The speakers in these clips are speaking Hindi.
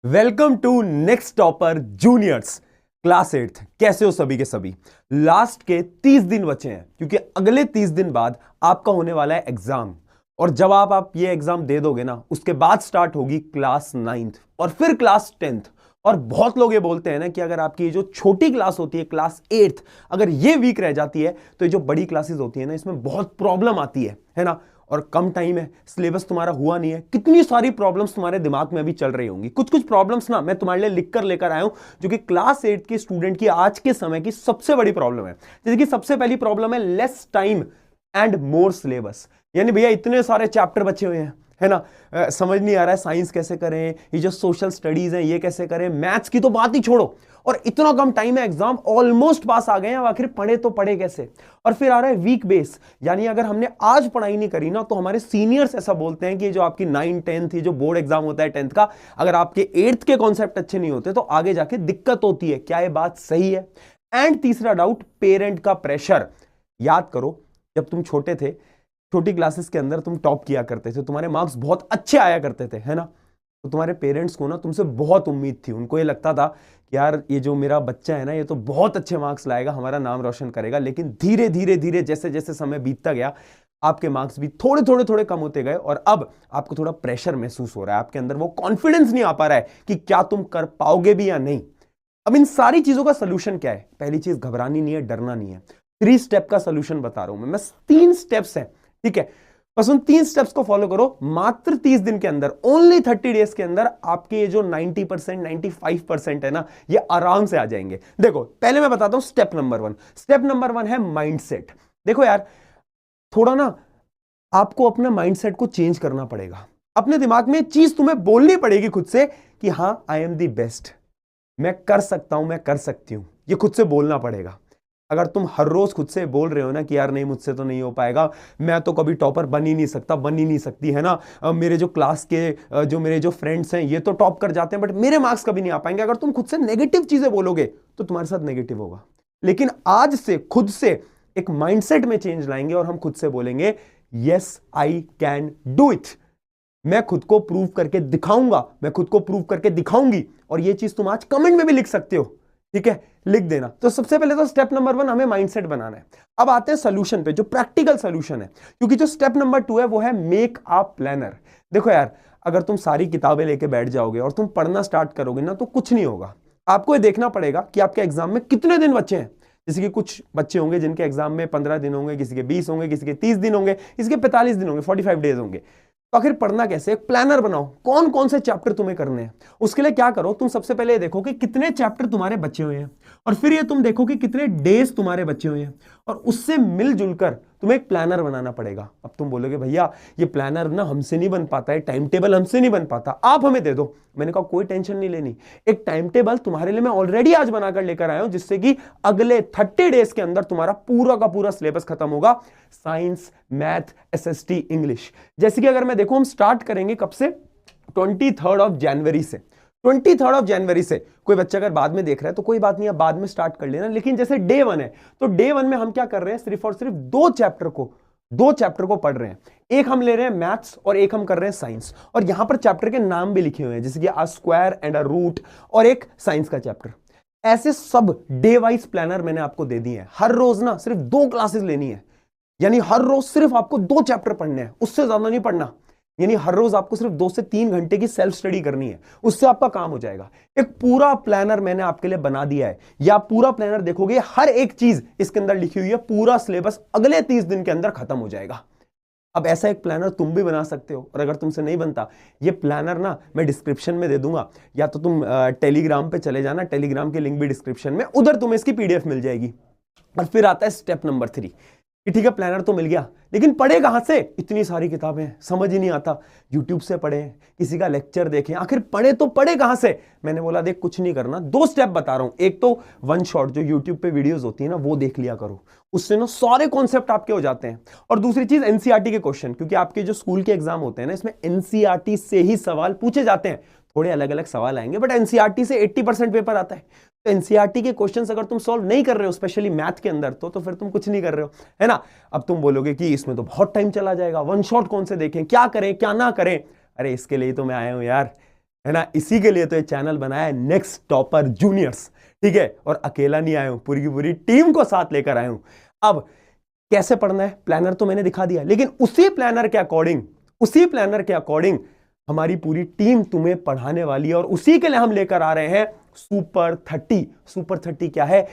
Welcome to next topper juniors class 8। कैसे हो सभी के सभी। लास्ट के 30 दिन बचे हैं क्योंकि अगले 30 दिन बाद आपका होने वाला है एग्जाम। और जब आप ये एग्जाम दे दोगे ना, उसके बाद स्टार्ट होगी क्लास 9th और फिर क्लास 10th। और बहुत लोग ये बोलते हैं ना कि अगर आपकी जो छोटी क्लास होती है क्लास 8th, अगर ये वीक रह जाती है तो ये जो बड़ी क्लासेस होती है ना, इसमें बहुत प्रॉब्लम आती है ना। और कम टाइम है, सिलेबस तुम्हारा हुआ नहीं है, कितनी सारी प्रॉब्लम्स तुम्हारे दिमाग में अभी चल रही होंगी। कुछ कुछ प्रॉब्लम्स ना मैं तुम्हारे लिए लिख कर लेकर आया हूं, जो कि क्लास 8 के स्टूडेंट की आज के समय की सबसे बड़ी प्रॉब्लम है। जैसे कि सबसे पहली प्रॉब्लम है less time and more syllabus. यानी भैया इतने सारे चैप्टर बचे हुए हैं, है ना। समझ नहीं आ रहा है साइंस कैसे करें, ये जो सोशल स्टडीज है ये कैसे करें, मैथ्स की तो बात ही छोड़ो। और इतना कम टाइम है, एग्जाम ऑलमोस्ट पास आ गए हैं, आखिर पढ़े तो पढ़े कैसे। और फिर आ रहा है वीक बेस, यानी अगर हमने आज पढ़ाई नहीं करी ना, तो हमारे सीनियर्स ऐसा बोलते हैं कि जो आपकी 9 10th, ये जो बोर्ड एग्जाम होता है 10th का, अगर आपके 8th के कॉन्सेप्ट अच्छे नहीं होते तो आगे जाके दिक्कत होती है। क्या ये बात सही है? एंड तीसरा डाउट, पेरेंट का प्रेशर। याद करो, जब तुम छोटे थे, छोटी क्लासेस के अंदर तुम टॉप किया करते थे, तुम्हारे मार्क्स बहुत अच्छे आया करते थे, है ना। तो तुम्हारे पेरेंट्स को ना तुमसे बहुत उम्मीद थी। उनको ये लगता था कि यार ये जो मेरा बच्चा है ना, ये तो बहुत अच्छे मार्क्स लाएगा, हमारा नाम रोशन करेगा। लेकिन धीरे धीरे धीरे जैसे जैसे समय बीतता गया, आपके मार्क्स भी थोड़े थोड़े थोड़े कम होते गए और अब आपको थोड़ा प्रेशर महसूस हो रहा है। आपके अंदर वो कॉन्फिडेंस नहीं आ पा रहा है कि क्या तुम कर पाओगे भी या नहीं। अब इन सारी चीजों का सोल्यूशन क्या है? पहली चीज, घबरानी नहीं है, डरना नहीं है। 3 स्टेप का सोल्यूशन बता रहा हूं मैं 3 स्टेप्स हैं, ठीक है। बस उन 3 स्टेप्स को फॉलो करो। मात्र 30 दिन के अंदर, ओनली 30 डेज के अंदर आपके ये जो 90% 95% है ना, ये आराम से आ जाएंगे। देखो, पहले मैं बताता हूं स्टेप नंबर 1। स्टेप नंबर 1 है माइंडसेट। देखो यार, थोड़ा ना आपको अपना माइंडसेट को चेंज करना पड़ेगा। अपने दिमाग में चीज तुम्हें बोलनी पड़ेगी खुद से कि हां, आई एम द बेस्ट, मैं कर सकता हूं, मैं कर सकती हूं। ये खुद से बोलना पड़ेगा। अगर तुम हर रोज खुद से बोल रहे हो ना कि यार नहीं, मुझसे तो नहीं हो पाएगा, मैं तो कभी टॉपर बन ही नहीं सकता, बन ही नहीं सकती, है ना, मेरे जो क्लास के जो मेरे जो फ्रेंड्स हैं ये तो टॉप कर जाते हैं, बट मेरे मार्क्स कभी नहीं आ पाएंगे। अगर तुम खुद से नेगेटिव चीजें बोलोगे तो तुम्हारे साथ नेगेटिव होगा। लेकिन आज से खुद से एक माइंडसेट में चेंज लाएंगे और हम खुद से बोलेंगे yes I can do it. मैं खुद को प्रूव करके दिखाऊंगा, मैं खुद को प्रूव करके दिखाऊंगी। और ये चीज तुम आज कमेंट में भी लिख सकते हो, ठीक है, लिख देना। तो सबसे पहले तो स्टेप नंबर 1 हमें माइंडसेट बनाना है। अब आते हैं सोल्यूशन पे, जो प्रैक्टिकल सोल्यूशन है, क्योंकि जो स्टेप नंबर 2 है वो है मेक अ प्लानर। देखो यार, अगर तुम सारी किताबें लेके बैठ जाओगे और तुम पढ़ना स्टार्ट करोगे ना, तो कुछ नहीं होगा। आपको ये देखना पड़ेगा कि आपके एग्जाम में कितने दिन बचे हैं। जैसे कि कुछ बच्चे होंगे जिनके एग्जाम में 15 दिन होंगे, किसी के 20 होंगे, किसी के 30 दिन होंगे, किसी के 45 दिन होंगे, 45 डेज होंगे। तो आखिर पढ़ना कैसे? एक प्लानर बनाओ, कौन कौन से चैप्टर तुम्हें करने हैं। उसके लिए क्या करो, तुम सबसे पहले देखो कि कितने चैप्टर तुम्हारे बचे हुए हैं, और फिर ये तुम देखो कि कितने डेज तुम्हारे बचे हुए हैं, और उससे मिलजुल कर तुम्हें एक प्लानर बनाना पड़ेगा। अब तुम बोलोगे भैया ये प्लानर ना हमसे नहीं बन पाता है, टाइम टेबल हमसे नहीं बन पाता, आप हमें दे दो। मैंने कहा कोई टेंशन नहीं लेनी, एक टाइम टेबल तुम्हारे लिए मैं ऑलरेडी आज बनाकर लेकर आया हूं, जिससे कि अगले 30 डेज के अंदर तुम्हारा पूरा का पूरा सिलेबस खत्म होगा। Science, math, SST, English. जैसे कि अगर मैं देखूं, हम स्टार्ट करेंगे कब से? 23 जनवरी से। 23 जनवरी से। कोई बच्चा अगर बाद में देख रहा है तो कोई बात नहीं, आप बाद में स्टार्ट कर लेना। लेकिन जैसे डे 1 है, तो डे 1 में हम क्या कर रहे हैं? सिर्फ और सिर्फ दो चैप्टर को पढ़ रहे हैं। एक हम ले रहे हैं मैथ्स और एक हम कर रहे हैं साइंस। और यहां पर चैप्टर के नाम भी लिखे हुए हैं, जैसे कि a square and a root, और एक साइंस का चैप्टर। ऐसे सब डे वाइज प्लानर मैंने आपको दे दिए हैं। हर रोज ना सिर्फ 2 क्लासेस लेनी है, यानी हर रोज सिर्फ आपको 2 चैप्टर पढ़ने हैं, उससे ज्यादा नहीं पढ़ना। यानी हर रोज आपको सिर्फ 2 से 3 घंटे की सेल्फ स्टडी करनी है, उससे आपका काम हो जाएगा। एक पूरा प्लानर मैंने आपके लिए बना दिया है, या पूरा प्लानर देखोगे, हर एक चीज इसके अंदर लिखी हुई है, पूरा सिलेबस अगले 30 दिन के अंदर खत्म हो जाएगा। अब ऐसा एक प्लानर तुम भी बना सकते हो। और अगर तुमसे नहीं बनता ये प्लानर ना, मैं डिस्क्रिप्शन में दे दूंगा, या तो तुम टेलीग्राम पे चले जाना, टेलीग्राम की लिंक भी डिस्क्रिप्शन में, उधर तुम्हें इसकी पीडीएफ मिल जाएगी। और फिर आता है स्टेप नंबर 3 कि ठीक है, प्लानर तो मिल गया, लेकिन पढ़े कहां से? इतनी सारी किताबें, समझ ही नहीं आता। यूट्यूब से पढ़े, किसी का लेक्चर देखें, आखिर पढ़े तो पढ़े कहां से? मैंने बोला देख, कुछ नहीं करना, 2 स्टेप बता रहा हूं। एक तो वन शॉट, जो यूट्यूब पे वीडियोस होती है ना, वो देख लिया करो, उससे ना सारे कॉन्सेप्ट आपके हो जाते हैं। और दूसरी चीज, एनसीईआरटी के क्वेश्चन, क्योंकि आपके जो स्कूल के एग्जाम होते हैं ना, इसमें एनसीईआरटी से ही सवाल पूछे जाते हैं। थोड़े अलग अलग सवाल आएंगे, बट एनसीईआरटी से 80% पेपर आता है। तो एनसीईआरटी के क्वेश्चंस अगर तुम सॉल्व नहीं कर रहे हो, स्पेशली मैथ के अंदर, तो फिर तुम कुछ नहीं कर रहे हो, है ना। अब तुम बोलोगे कि इसमें तो बहुत टाइम चला जाएगा, वन शॉट कौन से देखें, क्या करें क्या ना करें। अरे इसके लिए तो मैं आया हूं यार, है ना। इसी के लिए तो ये चैनल बनाया है, नेक्स्ट टॉपर जूनियर्स, ठीक है। और अकेला नहीं आया हूं, पूरी की पूरी टीम को साथ लेकर आया हूं। अब कैसे पढ़ना है, प्लानर तो मैंने दिखा दिया, लेकिन उसी प्लानर के अकॉर्डिंग हमारी पूरी टीम तुम्हें पढ़ाने वाली है। और उसी के लिए हम लेकर आ रहे हैं सुपर 30। सुपर 30 क्या है,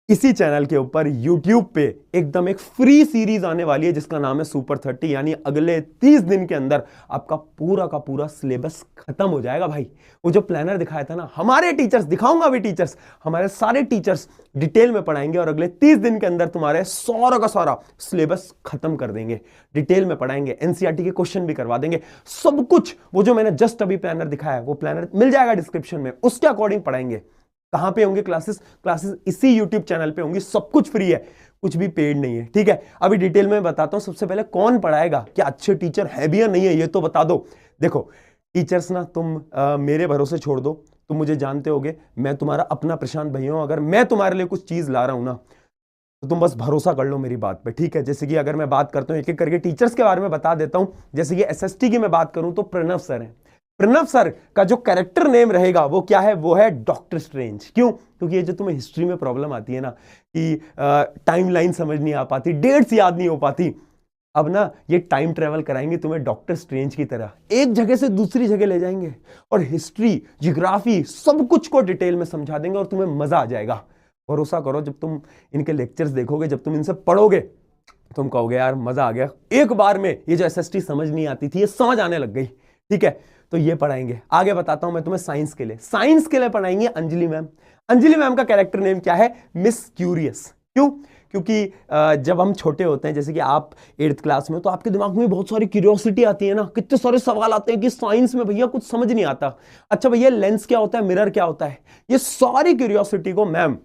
इसी चैनल के ऊपर YouTube पे एकदम एक फ्री सीरीज आने वाली है जिसका नाम है सुपर 30। यानी अगले 30 दिन के अंदर आपका पूरा का पूरा सिलेबस खत्म हो जाएगा भाई। वो जो प्लानर दिखाया था ना, हमारे टीचर्स, दिखाऊंगा अभी टीचर्स, हमारे सारे टीचर्स डिटेल में पढ़ाएंगे और अगले 30 दिन के अंदर तुम्हारे सारा का सारा सिलेबस खत्म कर देंगे, डिटेल में पढ़ाएंगे, एनसीईआरटी के क्वेश्चन भी करवा देंगे, सब कुछ। वो जो मैंने जस्ट अभी प्लानर दिखाया है, वो प्लानर मिल जाएगा डिस्क्रिप्शन में, उसके अकॉर्डिंग पढ़ाएंगे। कहां पे होंगे क्लासेस इसी यूट्यूब चैनल पे होंगी, सब कुछ फ्री है, कुछ भी पेड नहीं है, ठीक है। अभी डिटेल में बताता हूं। सबसे पहले कौन पढ़ाएगा, क्या अच्छे टीचर है भी या नहीं है, ये तो बता दो। देखो टीचर्स ना, तुम मेरे भरोसे छोड़ दो, तुम मुझे जानते होगे, मैं तुम्हारा अपना प्रशांत भैया हूं। अगर मैं तुम्हारे लिए कुछ चीज ला रहा हूं ना, तो तुम बस भरोसा कर लो मेरी बात पे, ठीक है। जैसे कि अगर मैं बात करता हूं, एक एक करके टीचर्स के बारे में बता देता हूं। जैसे कि एसएसटी की मैं बात करूं तो प्रणव सर है। प्रणव सर का जो कैरेक्टर नेम रहेगा वो क्या है, वो है डॉक्टर स्ट्रेंज। क्यों? क्योंकि ये जो तुम्हें हिस्ट्री में प्रॉब्लम आती है ना कि टाइमलाइन समझ नहीं आ पाती, डेट्स याद नहीं हो पाती, अब ना ये टाइम ट्रेवल कराएंगे तुम्हें डॉक्टर स्ट्रेंज की तरह, एक जगह से दूसरी जगह ले जाएंगे और हिस्ट्री, जियोग्राफी, सब कुछ को डिटेल में समझा देंगे और तुम्हें मजा आ जाएगा। भरोसा करो, जब तुम इनके लेक्चर्स देखोगे, जब तुम इनसे पढ़ोगे, तुम कहोगे यार मजा आ गया, एक बार में ये जो एसएसटी समझ नहीं आती थी ये समझ आने लग गई, ठीक है। तो ये पढ़ाएंगे। आगे बताता हूं मैं तुम्हें साइंस के लिए पढ़ाएंगे अंजलि मैम। अंजलि मैम का कैरेक्टर नेम क्या है, मिस क्यूरियस। क्यों? क्योंकि जब हम छोटे होते हैं, जैसे कि आप 8th क्लास में, तो आपके दिमाग में बहुत सारी क्यूरियोसिटी आती है ना, कितने सारे सवाल आते हैं कि साइंस में भैया कुछ समझ नहीं आता। अच्छा भैया लेंस क्या होता है, मिरर क्या होता है, ये सारी क्यूरियोसिटी को मैम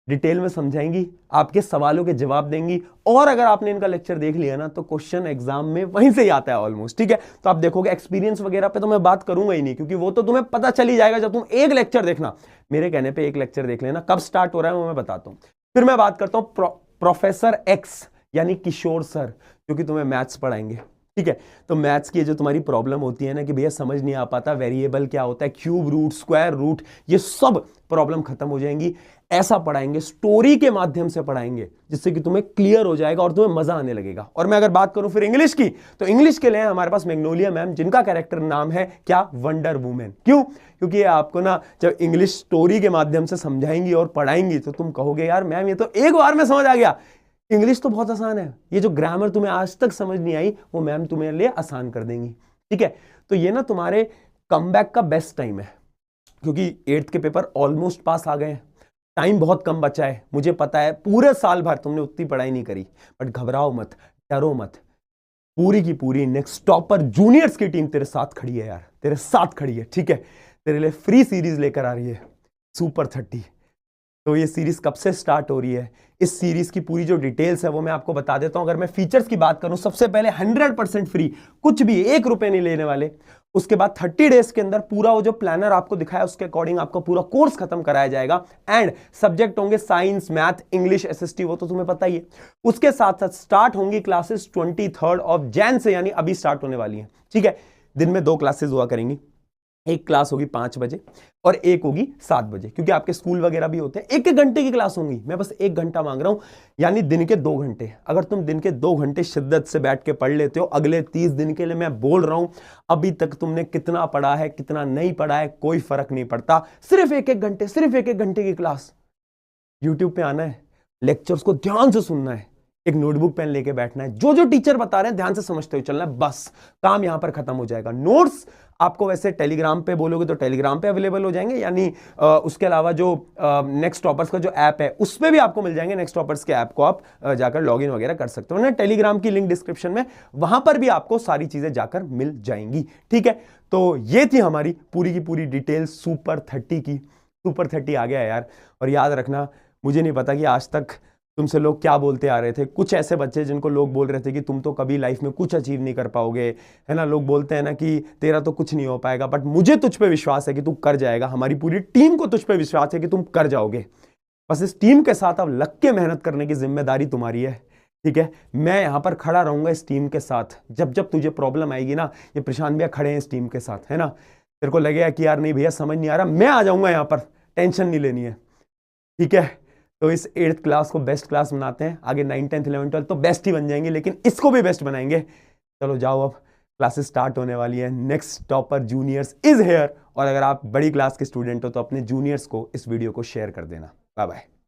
डिटेल में समझाएंगी, आपके सवालों के जवाब देंगी। और अगर आपने इनका लेक्चर देख लिया ना, तो क्वेश्चन एग्जाम में वहीं से ही आता है ऑलमोस्ट, ठीक है। तो आप देखोगे, एक्सपीरियंस वगैरह पे तो मैं बात करूंगा ही नहीं, क्योंकि वो तो तुम्हें पता चल ही जाएगा जब तुम एक लेक्चर देखना, मेरे कहने पे एक लेक्चर देख लेना। कब स्टार्ट हो रहा है वो मैं बताता हूं। फिर मैं बात करता हूं प्रोफेसर एक्स यानी किशोर सर, जो कि तुम्हें मैथ्स पढ़ाएंगे, ठीक है। तो मैथ्स की जो तुम्हारी प्रॉब्लम होती है ना कि भैया समझ नहीं आ पाता, वेरिएबल क्या होता है, क्यूब रूट, स्क्वायर रूट, ये सब प्रॉब्लम खत्म हो जाएंगी। ऐसा पढ़ाएंगे, स्टोरी के माध्यम से पढ़ाएंगे, जिससे कि तुम्हें क्लियर हो जाएगा और तुम्हें मजा आने लगेगा। और मैं अगर बात करूं फिर इंग्लिश की, तो इंग्लिश के लिए हमारे पास मैग्नोलिया मैम, जिनका कैरेक्टर नाम है क्या, वंडर वुमेन। क्यों? क्योंकि ये आपको ना जब इंग्लिश स्टोरी के माध्यम से समझाएंगी और पढ़ाएंगी, तो तुम कहोगे यार मैम ये तो एक बार में समझ आ गया, इंग्लिश तो बहुत आसान है, ये जो ग्रामर तुम्हें आज तक समझ नहीं आई वो मैम तुम्हें लिए आसान कर देंगी, ठीक है। तो ये ना तुम्हारे कमबैक का बेस्ट टाइम है, क्योंकि 8th के पेपर ऑलमोस्ट पास आ गए हैं, टाइम बहुत कम बचा है। मुझे पता है पूरे साल भर तुमने उतनी पढ़ाई नहीं करी, बट घबराओ मत, डरो मत, पूरी की पूरी नेक्स्ट टॉपर जूनियर्स की टीम तेरे साथ खड़ी है यार, तेरे साथ खड़ी है, ठीक है। तेरे लिए फ्री सीरीज लेकर आ रही है सुपर 30। तो ये सीरीज कब से स्टार्ट हो रही है, इस सीरीज की पूरी जो डिटेल्स है वो मैं आपको बता देता हूं। अगर मैं फीचर्स की बात करूं, सबसे पहले 100% फ्री, कुछ भी 1 रुपए नहीं लेने वाले। उसके बाद 30 डेज के अंदर पूरा वो जो प्लानर आपको दिखाया उसके अकॉर्डिंग आपका पूरा कोर्स खत्म कराया जाएगा। एंड सब्जेक्ट होंगे साइंस, मैथ, इंग्लिश, एसएसटी, वो तो तुम्हें पता ही है। उसके साथ साथ स्टार्ट होंगी क्लासेस 23 ऑफ जैन से, यानी अभी स्टार्ट होने वाली है, ठीक है। दिन में 2 क्लासेस हुआ करेंगी, एक क्लास होगी 5 बजे और एक होगी 7 बजे, क्योंकि आपके स्कूल वगैरह भी होते हैं। 1-1 घंटे की क्लास होंगी, मैं बस 1 घंटा मांग रहा हूं, यानी दिन के 2 घंटे। अगर तुम दिन के 2 घंटे शिद्दत से बैठ के पढ़ लेते हो, अगले 30 दिन के लिए मैं बोल रहा हूं, अभी तक तुमने कितना पढ़ा है कितना नहीं पढ़ा है कोई फर्क नहीं पड़ता, सिर्फ 1-1 घंटे, सिर्फ 1-1 घंटे की क्लास। यूट्यूब पे आना है, लेक्चर्स को ध्यान से सुनना है, एक नोटबुक पेन लेके बैठना है, जो जो टीचर बता रहे हैं ध्यान से समझते हुए चलना है, बस काम यहां पर खत्म हो जाएगा। नोट्स आपको वैसे टेलीग्राम पे बोलोगे तो टेलीग्राम पे अवेलेबल हो जाएंगे, यानी उसके अलावा जो नेक्स्ट टॉपर्स का जो ऐप है उस पे भी आपको मिल जाएंगे। नेक्स्ट टॉपर्स के ऐप को आप जाकर लॉगिन वगैरह कर सकते हो ना, टेलीग्राम की लिंक डिस्क्रिप्शन में, वहां पर भी आपको सारी चीजें जाकर मिल जाएंगी, ठीक है। तो ये थी हमारी पूरी की पूरी डिटेल सुपर 30 की। सुपर 30 आ गया है यार। और याद रखना, मुझे नहीं पता कि आज तक तुमसे लोग क्या बोलते आ रहे थे, कुछ ऐसे बच्चे जिनको लोग बोल रहे थे कि तुम तो कभी लाइफ में कुछ अचीव नहीं कर पाओगे, है ना। लोग बोलते हैं ना कि तेरा तो कुछ नहीं हो पाएगा, बट मुझे तुझ पे विश्वास है कि तू कर जाएगा, हमारी पूरी टीम को तुझ पे विश्वास है कि तुम कर जाओगे। बस इस टीम के साथ अब लग के मेहनत करने की जिम्मेदारी तुम्हारी है, ठीक है। मैं यहां पर खड़ा रहूंगा इस टीम के साथ, जब जब तुझे प्रॉब्लम आएगी ना, ये प्रशांत भैया खड़े हैं इस टीम के साथ, है ना। तेरे को लगेगा कि यार नहीं भैया समझ नहीं आ रहा, मैं आ जाऊंगा यहाँ पर, टेंशन नहीं लेनी है, ठीक है। तो इस 8th क्लास को बेस्ट क्लास बनाते हैं, आगे 9, 10, 11, 12 तो बेस्ट ही बन जाएंगे, लेकिन इसको भी बेस्ट बनाएंगे। चलो जाओ, अब क्लासेस स्टार्ट होने वाली है। Next topper juniors is here. और अगर आप बड़ी क्लास के स्टूडेंट हो तो अपने जूनियर्स को इस वीडियो को शेयर कर देना। Bye bye.